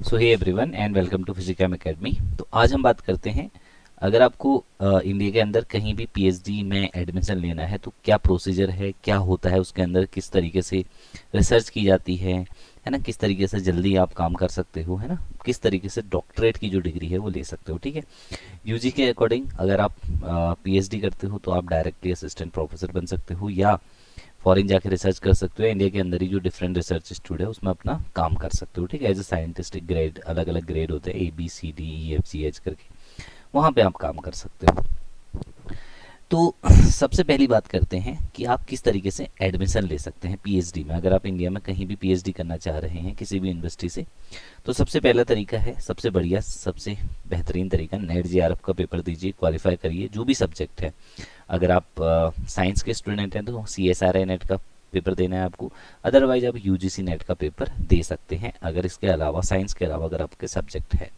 So hey everyone and welcome to Physicam academy. तो आज हम बात करते हैं, अगर आपको इंडिया के अंदर कहीं भी पीएचडी में एडमिशन लेना है तो क्या प्रोसीजर है, क्या होता है उसके अंदर, किस तरीके से रिसर्च की जाती है ना, किस तरीके से जल्दी आप काम कर सकते हो, है ना, किस तरीके से डॉक्टरेट की जो डिग्री है वो ले सकते हो। ठीक है, यूजी के अकॉर्डिंग अगर आप पीएचडी करते हो तो आप डायरेक्टली असिस्टेंट प्रोफेसर बन सकते हो या फॉरेन जाके रिसर्च कर सकते हो। इंडिया के अंदर ही जो डिफरेंट रिसर्च इंस्टीट्यूट है उसमें अपना काम कर सकते हो। ठीक है, एज ए साइंटिस्ट ग्रेड, अलग अलग ग्रेड होते हैं, ABCDEFGH करके, वहाँ पे आप काम कर सकते हो। तो सबसे पहली बात करते हैं कि आप किस तरीके से एडमिशन ले सकते हैं पीएचडी में। अगर आप इंडिया में कहीं भी पीएचडी करना चाह रहे हैं किसी भी यूनिवर्सिटी से, तो सबसे पहला तरीका है, सबसे बढ़िया, सबसे बेहतरीन तरीका, नेट JRF का पेपर दीजिए, क्वालिफाई करिए जो भी सब्जेक्ट है। अगर आप साइंस के स्टूडेंट हैं तो CSRI नेट का पेपर देना है आपको, अदरवाइज आप UGC नेट का पेपर दे सकते हैं अगर इसके अलावा, साइंस के अलावा अगर आपके सब्जेक्ट है।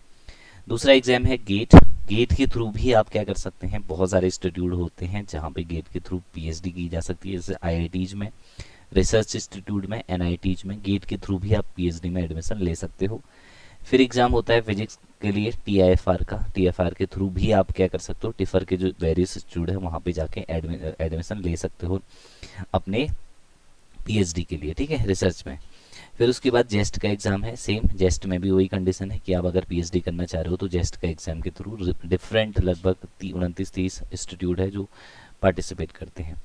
दूसरा एग्जाम है गेट। गेट के थ्रू भी आप क्या कर सकते हैं, बहुत सारे इंस्टीट्यूट होते हैं जहाँ पे गेट के थ्रू पीएचडी की जा सकती है, जैसे IITs में, रिसर्च इंस्टीट्यूट में, NITs में, गेट के थ्रू भी आप पीएचडी में एडमिशन ले सकते हो। फिर एग्जाम होता है फिजिक्स के लिए TIFR का, TIFR के थ्रू भी आप क्या कर सकते हो, टिफर के जो वेरियस इंस्टीट्यूट है वहाँ पे जाके एडमिशन ले सकते हो अपने पीएचडी के लिए। ठीक है, रिसर्च में। फिर उसके बाद जेस्ट का एग्जाम है, सेम जेस्ट में भी वही कंडीशन है कि आप अगर पीएचडी करना चाह रहे हो तो जेस्ट का एग्जाम के थ्रू डिफरेंट लगभग 29-30 इंस्टीट्यूट है जो पार्टिसिपेट करते हैं।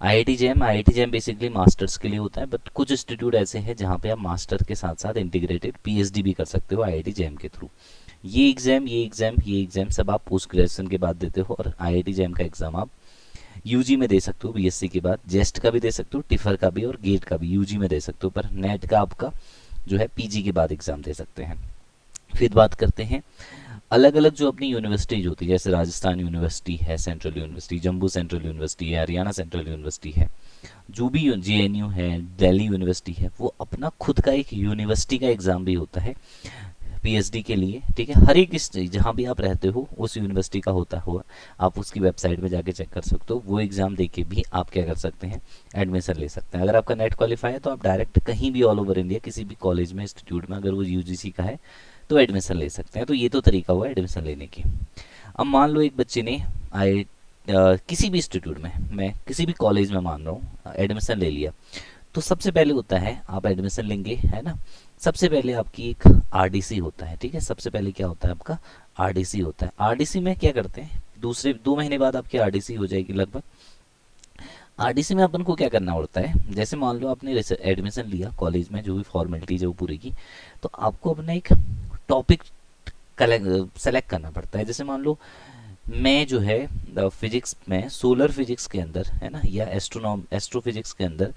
IIT JAM बेसिकली मास्टर्स के लिए होता है, बट कुछ इंस्टीट्यूट ऐसे हैं जहाँ पे आप मास्टर के साथ साथ इंटीग्रेटेड पीएचडी भी कर सकते हो IIT JAM के थ्रू। ये एग्जाम सब आप पोस्ट ग्रेजुएशन के बाद देते हो, और IIT JAM का एग्जाम आप यूजी में दे सकते हो बीएससी के बाद, जेस्ट का भी दे सकते हो, टिफर का भी, और गेट का भी यूजी में दे सकते हो, पर नेट का आपका जो है पीजी के बाद एग्जाम दे सकते हैं। फिर बात करते हैं अलग अलग जो अपनी यूनिवर्सिटीज होती है, जैसे राजस्थान यूनिवर्सिटी है, central university, Jammu central university है, हरियाणा सेंट्रल यूनिवर्सिटी है, जो भी JNU है, दिल्ली यूनिवर्सिटी है, वो अपना खुद का एक यूनिवर्सिटी का एग्जाम भी होता है पीएचडी के लिए। ठीक है, हर एक जहाँ भी आप रहते हो उस यूनिवर्सिटी का होता हुआ आप उसकी वेबसाइट में जाके चेक कर सकते हो, वो एग्जाम देके भी आप क्या कर सकते हैं, एडमिशन ले सकते हैं। अगर आपका नेट क्वालिफाई है तो आप डायरेक्ट कहीं भी ऑल ओवर इंडिया किसी भी कॉलेज में, इंस्टीट्यूट में, अगर वो UGC का है तो एडमिशन ले सकते हैं। तो ये तो तरीका हुआ एडमिशन लेने की। अब मान लो एक बच्चे ने किसी भी इंस्टीट्यूट में, मैं किसी भी कॉलेज में मान रहा हूँ, एडमिशन ले लिया, तो सबसे पहले होता है आप एडमिशन लेंगे, है ना, सबसे पहले आपकी एक RDC होता है। ठीक है, सबसे पहले क्या होता है आपका RDC होता है। RDC में क्या करते हैं, दूसरे 2 महीने बाद आपकी RDC हो जाएगी लगभग। RDC में अपन को क्या करना पड़ता है, जैसे मान लो आपने एडमिशन लिया कॉलेज में, जो भी फॉर्मेलिटीज है वो पूरी की, तो आपको अपना एक टॉपिक सेलेक्ट करना पड़ता है। जैसे मान लो मैं जो है फिजिक्स में, सोलर फिजिक्स के अंदर, है ना, या एस्ट्रोफिजिक्स के अंदर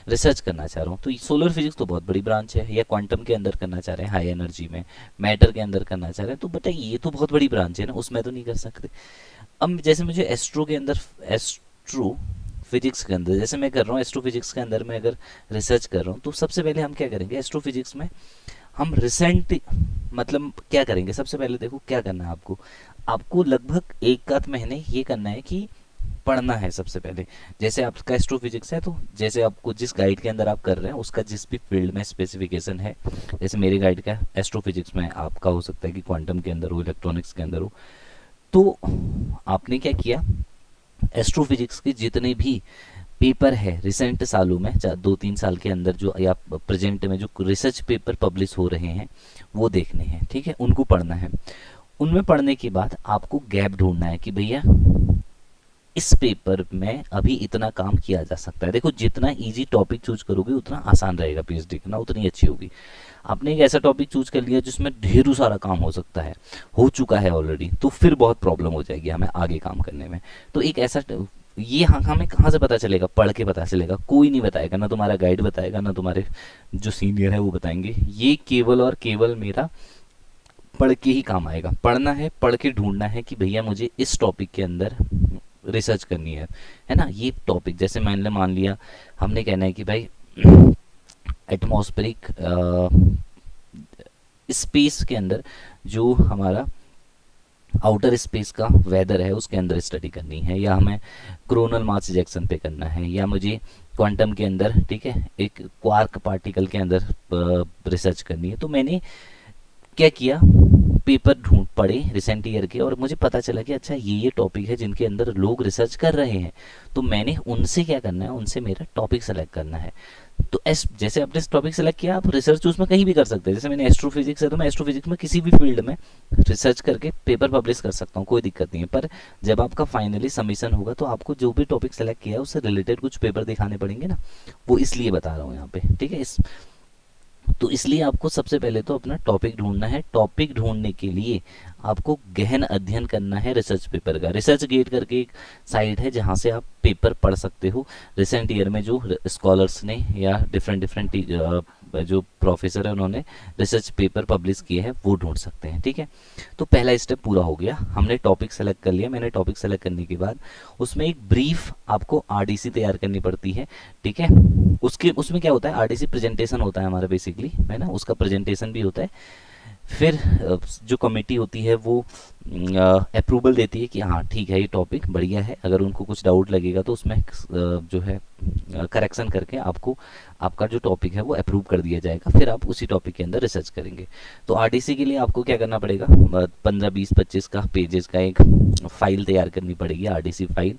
रिसर्च करना चाह रहा हूँ, तो सोलर फिजिक्स तो बहुत बड़ी ब्रांच है, या क्वांटम के अंदर करना चाह रहे हैं, हाई एनर्जी में, मैटर के अंदर करना चाह रहे हैं, तो बेटा ये तो बहुत बड़ी ब्रांच है ना, उसमें तो नहीं कर सकते। अब जैसे मुझे एस्ट्रो के अंदर, एस्ट्रो फिजिक्स के अंदर जैसे मैं कर रहा हूँ, एस्ट्रोफिजिक्स के अंदर मैं अगर रिसर्च कर रहा हूँ, तो सबसे पहले हम क्या करेंगे, एस्ट्रोफिजिक्स में हम रिसेंट, मतलब क्या करेंगे, सबसे पहले देखो क्या करना है आपको, आपको लगभग 1 आध महीने ये करना है कि पढ़ना है सबसे पहले। जैसे आपका एस्ट्रोफिजिक्स है तो जैसे आपको जिस गाइड के अंदर आप कर रहे हैं उसका जिस भी फील्ड में स्पेसिफिकेशन है, जैसे मेरे गाइड का एस्ट्रोफिजिक्स में, आपका हो सकता है कि क्वांटम के अंदर हो, इलेक्ट्रॉनिक्स के अंदर हो, तो आपने क्या किया, एस्ट्रोफिजिक्स के जितने भी पेपर है रिसेंट सालों में, 2-3 साल के अंदर जो, या प्रेजेंट में जो रिसर्च पेपर पब्लिश हो रहे हैं वो देखने हैं। ठीक है, उनको पढ़ना है। उनमें पढ़ने के बाद आपको गैप ढूंढना है कि भैया इस पेपर में अभी इतना काम किया जा सकता है। देखो, जितना इजी टॉपिक चूज करोगे उतना आसान रहेगा पीएचडी करना, उतनी अच्छी होगी। आपने एक ऐसा टॉपिक चूज कर लिया जिसमें ढेरों सारा काम हो सकता है, हो चुका है ऑलरेडी, तो फिर बहुत प्रॉब्लम हो जाएगी हमें आगे काम करने में। तो एक ऐसा, ये हमें कहाँ से पता चलेगा, पढ़ के पता चलेगा, कोई नहीं बताएगा, ना तुम्हारा गाइड बताएगा, ना तुम्हारे जो सीनियर है वो बताएंगे, ये केवल और केवल मेरा पढ़ के ही काम आएगा। पढ़ना है, पढ़ के ढूंढना है कि भैया मुझे इस टॉपिक के अंदर रिसर्च करनी है ना, ये टॉपिक, जैसे मैंने मान लिया, हमने कहना है कि भाई एटमॉस्फेरिक स्पेस के अंदर जो हमारा आउटर स्पेस का वेदर है उसके अंदर स्टडी करनी है, या हमें कोरोनल मास इजेक्शन पे करना है, या मुझे क्वांटम के अंदर, ठीक है, एक क्वार्क पार्टिकल के अंदर रिसर्च करनी है। तो मैंने क्या किया, पेपर ढूंढ पढ़े रिसेंट ईयर के, और मुझे पता चला कि अच्छा ये टॉपिक है जिनके अंदर लोग रिसर्च कर रहे हैं, तो मैंने उनसे क्या करना है, उनसे मेरा टॉपिक सेलेक्ट करना है। तो जैसे आपने टॉपिक सेलेक्ट किया, आप रिसर्च उसमें कहीं भी कर सकते हैं। जैसे मैंने एस्ट्रोफिजिक्स है तो मैं एस्ट्रोफिजिक्स में किसी भी फील्ड में रिसर्च करके पेपर पब्लिश कर सकता हूँ, कोई दिक्कत नहीं है। पर जब आपका फाइनली सबमिशन होगा तो आपको जो भी टॉपिक सेलेक्ट किया है उससे रिलेटेड कुछ पेपर दिखाने पड़ेंगे ना, वो इसलिए बता रहा हूँ यहाँ पे, ठीक है। तो इसलिए आपको सबसे पहले तो अपना टॉपिक ढूंढना है। टॉपिक ढूंढने के लिए आपको गहन अध्ययन करना है रिसर्च पेपर का। रिसर्च गेट करके एक साइट है जहां से आप पेपर पढ़ सकते हो, रिसेंट ईयर में जो स्कॉलर्स ने या डिफरेंट डिफरेंट जो प्रोफेसर है उन्होंने रिसर्च पेपर पब्लिश किए हैं, वो ढूंढ सकते हैं, ठीक है। तो पहला स्टेप पूरा हो गया, हमने टॉपिक सेलेक्ट कर लिया। मैंने टॉपिक सेलेक्ट करने के बाद उसमें एक ब्रीफ आपको आरडीसी तैयार करनी पड़ती है, ठीक है। उसमें क्या होता है, आरडीसी प्रेजेंटेशन होता है हमारा बेसिकली, है ना, उसका प्रेजेंटेशन भी होता है। फिर जो कमेटी होती है वो अप्रूवल देती है कि हाँ ठीक है ये टॉपिक बढ़िया है। अगर उनको कुछ डाउट लगेगा तो उसमें जो है करेक्शन करके आपको आपका जो टॉपिक है वो अप्रूव कर दिया जाएगा। फिर आप उसी टॉपिक के अंदर रिसर्च करेंगे। तो आरडीसी के लिए आपको क्या करना पड़ेगा, 15-20-25 का पेजेस का एक फाइल तैयार करनी पड़ेगी, आरडीसी फाइल,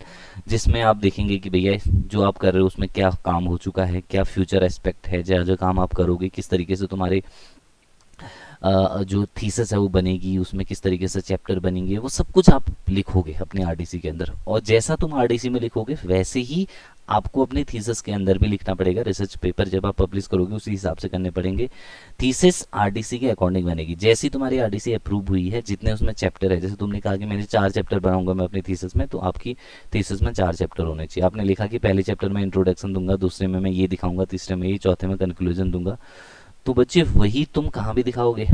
जिसमें आप देखेंगे कि भैया जो आप कर रहे हो उसमें क्या काम हो चुका है, क्या फ्यूचर एस्पेक्ट है, जहाँ जो काम आप करोगे किस तरीके से तुम्हारे जो थीसिस है वो बनेगी, उसमें किस तरीके से चैप्टर बनेंगे, वो सब कुछ आप लिखोगे अपने आरडीसी के अंदर। और जैसा तुम आरडीसी में लिखोगे वैसे ही आपको अपने थीसिस के अंदर भी लिखना पड़ेगा। रिसर्च पेपर जब आप पब्लिश करोगे उसी हिसाब से करने पड़ेंगे। थीसिस आरडीसी के अकॉर्डिंग बनेगी। जैसी तुम्हारी आरडीसी अप्रूव हुई है, जितने उसमें चैप्टर है, जैसे तुमने कहा कि मैंने 4 चैप्टर बनाऊंगा मैं अपनी थीसिस में, तो आपकी थीसिस में 4 चैप्टर होने चाहिए। आपने लिखा कि पहले चैप्टर में इंट्रोडक्शन दूंगा, दूसरे में मैं ये दिखाऊंगा, तीसरे में ये, चौथे में कंक्लूजन दूंगा। तो बच्चे वही तुम कहाँ भी दिखाओगे,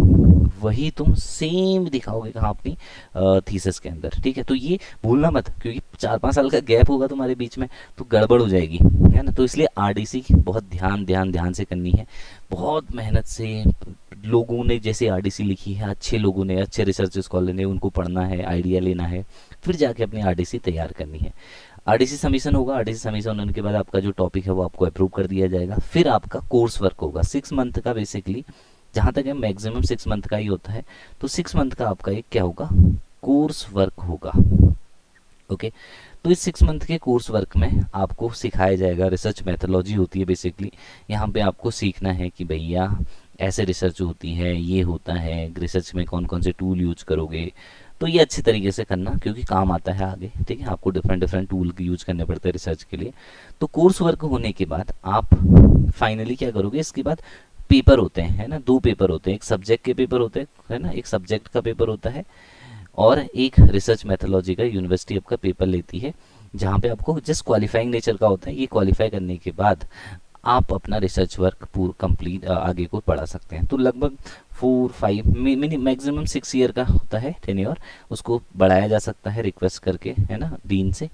वही तुम सेम दिखाओगे कहाँ, अपनी थीसिस के अंदर, ठीक है। तो ये भूलना मत, क्योंकि 4-5 साल का गैप होगा तुम्हारे बीच में तो गड़बड़ हो जाएगी, है ना। तो इसलिए आरडीसी की बहुत ध्यान ध्यान ध्यान से करनी है, बहुत मेहनत से। लोगों ने जैसे आरडीसी लिखी है, अच्छे लोगों ने, अच्छे रिसर्च स्कॉलर ने, उनको पढ़ना है, आइडिया लेना है, फिर जाके अपनी आरडीसी तैयार करनी है। आरडीसी सबमिशन होगा, आरडीसी सबमिशन होने के बाद आपका जो टॉपिक है वो आपको अप्रूव कर दिया जाएगा। फिर आपका कोर्स वर्क होगा 6 मंथ का, बेसिकली जहाँ तक है मैक्सिमम 6 मंथ का ही होता है। तो 6 मंथ का आपका एक क्या होगा, कोर्स वर्क होगा, ओके। तो इस 6 मंथ के कोर्स वर्क में आपको सिखाया जाएगा, रिसर्च मैथोलॉजी होती है बेसिकली। यहाँ पे आपको सीखना है कि भैया ऐसे रिसर्च होती है, ये होता है, रिसर्च में कौन कौन से टूल यूज करोगे, तो ये अच्छी तरीके से करना, क्योंकि काम आता है आगे, ठीक है। आपको डिफरेंट डिफरेंट टूल यूज करने पड़ते हैं रिसर्च के लिए। तो कोर्स वर्क होने के बाद आप फाइनली क्या करोगे, इसके बाद पेपर होते हैं, है ना, 2 पेपर होते हैं, एक सब्जेक्ट के पेपर होते हैं, है ना, एक सब्जेक्ट का पेपर होता है और एक रिसर्च मैथोलॉजी का यूनिवर्सिटी आपका पेपर लेती है, जहाँ पे आपको जस्ट क्वालिफाइंग नेचर का होता है। ये क्वालिफाई करने के बाद आप अपना रिसर्च वर्क पूरा कंप्लीट आगे को पढ़ा सकते हैं। तो लगभग 4-5 मैक्सिमम 6 ईयर का होता है टेन्योर, उसको बढ़ाया जा सकता है रिक्वेस्ट करके, है ना, डीन से।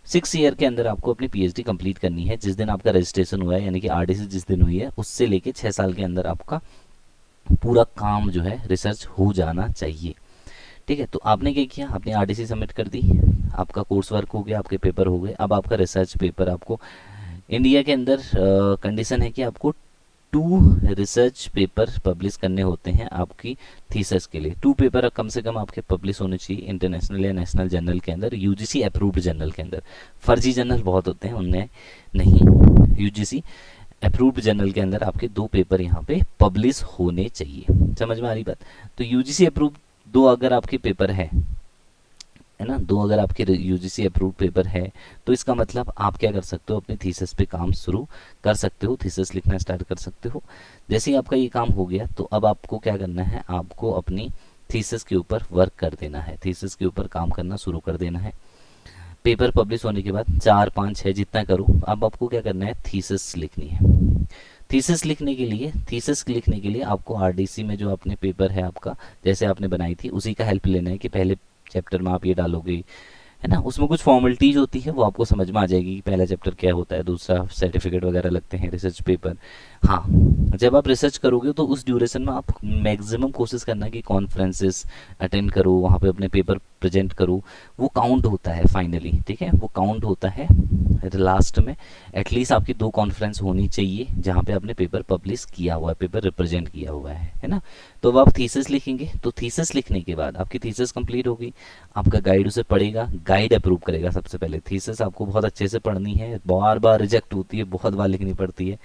6 ईयर के अंदर आपको अपनी पीएचडी कंप्लीट करनी है। जिस दिन आपका रजिस्ट्रेशन हुआ है, यानी कि आरडीसी जिस दिन हुई है, उससे लेके 6 साल के अंदर आपका पूरा काम जो है रिसर्च हो जाना चाहिए, ठीक है। तो आपने क्या किया, आपने आरडीसी सबमिट कर दी, आपका कोर्स वर्क हो गया, आपके पेपर हो गए। अब आपका रिसर्च पेपर, आपको इंडिया के अंदर कंडीशन है कि आपको 2 रिसर्च पेपर पब्लिश करने होते हैं आपकी थीसिस के लिए। 2 पेपर कम से कम आपके पब्लिश होने चाहिए इंटरनेशनल या नेशनल जर्नल के अंदर, यूजीसी अप्रूव्ड जर्नल के अंदर। फर्जी जर्नल बहुत होते हैं, उनमें नहीं, यूजीसी अप्रूव्ड जर्नल के अंदर आपके 2 पेपर यहाँ पे पब्लिश होने चाहिए। समझ में आ रही बात। तो यूजीसी अप्रूव 2 अगर आपके पेपर है ना, 2 अगर आपके यूजीसी अप्रूव पेपर है, तो इसका मतलब आप क्या कर सकते हो, अपनी थीसिस पे काम शुरू कर सकते हो, थीसिस लिखना स्टार्ट कर सकते हो। जैसे ही आपका ये काम हो गया तो अब आपको क्या करना है, आपको अपनी थीसिस के ऊपर वर्क कर देना है, थीसिस के ऊपर काम करना शुरू कर देना है। पेपर पब्लिश होने के बाद 4-5-6 जितना करो, अब आपको क्या करना है, थीसिस लिखनी है। थीसिस लिखने के लिए आपको आरडीसी में जो अपने पेपर है आपका, जैसे आपने बनाई थी, उसी का हेल्प लेना है कि पहले चैप्टर में आप ये डालोगे, है ना। उसमें कुछ फॉर्मेलिटीज होती है, वो आपको समझ में आ जाएगी कि पहला चैप्टर क्या होता है, दूसरा सर्टिफिकेट वगैरह लगते हैं, रिसर्च पेपर, हाँ, जब आप रिसर्च करोगे तो उस ड्यूरेशन में आप मैक्सिमम कोशिश करना कि कॉन्फ्रेंसेस अटेंड करो, वहाँ पे अपने पेपर प्रेजेंट करो। वो काउंट होता है फाइनली, ठीक है, वो काउंट होता है लास्ट में। एटलीस्ट आपकी 2 कॉन्फ्रेंस होनी चाहिए जहाँ पे आपने पेपर पब्लिश किया हुआ है, पेपर रिप्रेजेंट किया हुआ है ना। तो अब आप थीसिस लिखेंगे, तो थीसिस लिखने के बाद आपकी थीसिस कंप्लीट होगी, आपका गाइड उसे पढ़ेगा, गाइड अप्रूव करेगा। सबसे पहले थीसिस आपको बहुत अच्छे से पढ़नी है, बार बार रिजेक्ट होती है, बहुत बार लिखनी पड़ती है।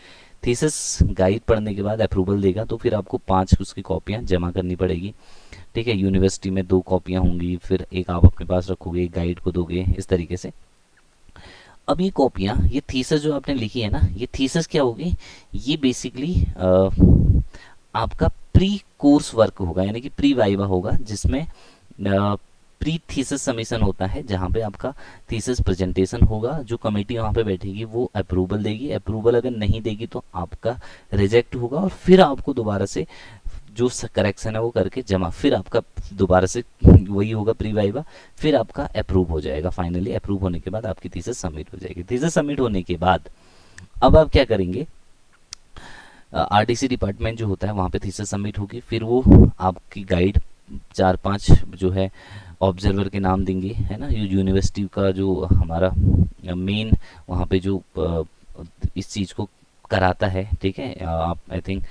थीसिस गाइड पढ़ने के बाद अप्रूवल देगा, तो फिर आपको 5 उसकी कॉपियाँ जमा करनी पड़ेगी, ठीक है। यूनिवर्सिटी में 2 कॉपियाँ होंगी, फिर एक आप अपने पास रखोगे, एक गाइड को दोगे, इस तरीके से। अब ये कॉपियाँ, ये थीसिस जो आपने लिखी है ना, ये थीसिस क्या होगी, ये बेसिकली आपका प्री कोर्स वर्क होगा, यानी कि प्री वाइवा होगा, जिसमें प्री थीसिस सबमिशन होता है, जहाँ पे आपका थीसिस प्रेजेंटेशन होगा। जो कमेटी वहाँ पे बैठेगी वो अप्रूवल देगी, अप्रूवल अगर नहीं देगी तो आपका रिजेक्ट होगा, और फिर आपको दोबारा से जो करेक्शन है वो करके जमा, फिर आपका दोबारा से वही होगा प्री वाइवा, फिर आपका अप्रूव हो जाएगा। फाइनली अप्रूव होने के बाद आपकी थीसिस सबमिट हो जाएगी। थीसिस सबमिट होने के बाद अब आप क्या करेंगे, आरटीसी डिपार्टमेंट जो होता है वहाँ पे थीसिस सबमिट होगी, फिर वो आपकी गाइड 4-5 जो है ऑब्जर्वर के नाम देंगे, है ना। यूनिवर्सिटी का जो हमारा मेन वहाँ पे जो इस चीज़ को कराता है, ठीक है, आप आई थिंक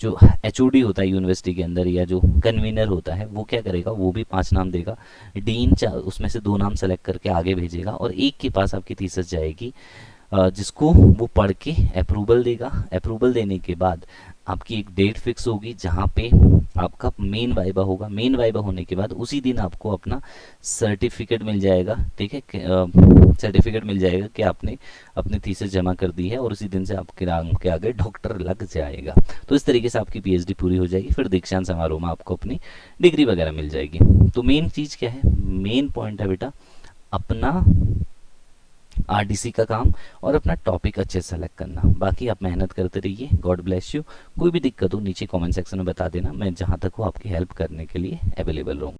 जो एचओडी होता है यूनिवर्सिटी के अंदर, या जो कन्वीनर होता है, वो क्या करेगा, वो भी 5 नाम देगा। डीन उसमें से 2 नाम सेलेक्ट करके आगे भेजेगा, और एक के पास आपकी थीसिस जाएगी, जिसको वो पढ़ के अप्रूवल देगा। अप्रूवल देने के बाद आपकी एक डेट फिक्स होगी जहाँ पे आपका मेन वाइवा होगा। मेन वाइवा होने के बाद उसी दिन आपको अपना सर्टिफिकेट मिल जाएगा, ठीक है, सर्टिफिकेट मिल जाएगा कि आपने अपनी थीसिस जमा कर दी है, और उसी दिन से आपके नाम के आगे डॉक्टर लग जाएगा। तो इस तरीके से आपकी पीएचडी पूरी हो जाएगी, फिर दीक्षांत समारोह में आपको अपनी डिग्री वगैरह मिल जाएगी। तो मेन चीज़ क्या है, मेन पॉइंट है बेटा अपना आरडीसी का काम और अपना टॉपिक अच्छे से सेलेक्ट करना। बाकी आप मेहनत करते रहिए। God bless you. कोई भी दिक्कत हो नीचे कमेंट सेक्शन में बता देना, मैं जहाँ तक हो आपकी हेल्प करने के लिए अवेलेबल रहूँगा।